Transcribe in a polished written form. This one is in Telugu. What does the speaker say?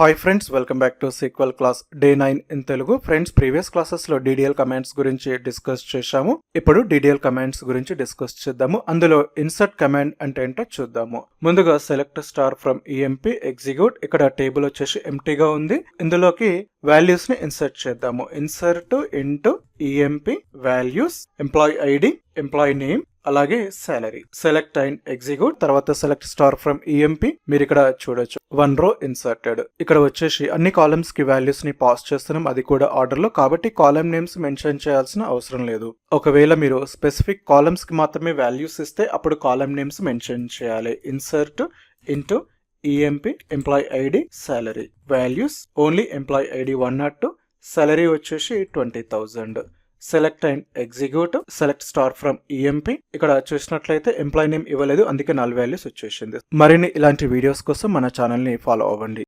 Hi friends, welcome back to sequel class day 9 in Telugu. Friends, previous classes లో DDL కమాండ్స్ గురించి డిస్కస్ చేశాము. ఇప్పుడు DDL కమాండ్స్ గురించి డిస్కస్ చేద్దాము. అందులో ఇన్సర్ట్ కమాండ్ అంటే ఏంటో చూద్దాము. ముందుగా select star from EMP execute. ఇక్కడ టేబుల్ వచ్చేసి ఎంప్టీగా ఉంది. ఇందులోకి వాల్యూస్ ని ఇన్సర్ట్ చేద్దాము. Insert into EMP values, employee ID, employee name, అలాగే సాలరీ. Select and execute. తర్వాత సెలెక్ట్ స్టార్ ఫ్రమ్ EMP. మీరు ఇక్కడ చూడొచ్చు 1 రో ఇన్సర్టెడ్. ఇక్కడ వచ్చేసి అన్ని కాలమ్స్ కి వాల్యూస్ ని పాస్ చేస్తున్నాం, అది కూడా ఆర్డర్ లో. కాబట్టి కాలమ్ నేమ్స్ మెన్షన్ చేయాల్సిన అవసరం లేదు. ఒకవేళ మీరు స్పెసిఫిక్ కాలమ్స్ కి మాత్రమే వాల్యూస్ ఇస్తే అప్పుడు కాలమ్ నేమ్స్ మెన్షన్ చేయాలి. Insert into EMP employee ID, salary, values only employee ID 102, salary వచ్చేసి 20,000. Select and execute. Select star from EMP. ఇక్కడ చూసినట్లయితే ఎంప్లాయీ నేమ్ ఇవ్వలేదు, అందుకే null వాల్యూస్ వచ్చేసింది. మరిన్ని ఇలాంటి వీడియోస్ కోసం మన ఛానల్ ని ఫాలో అవ్వండి.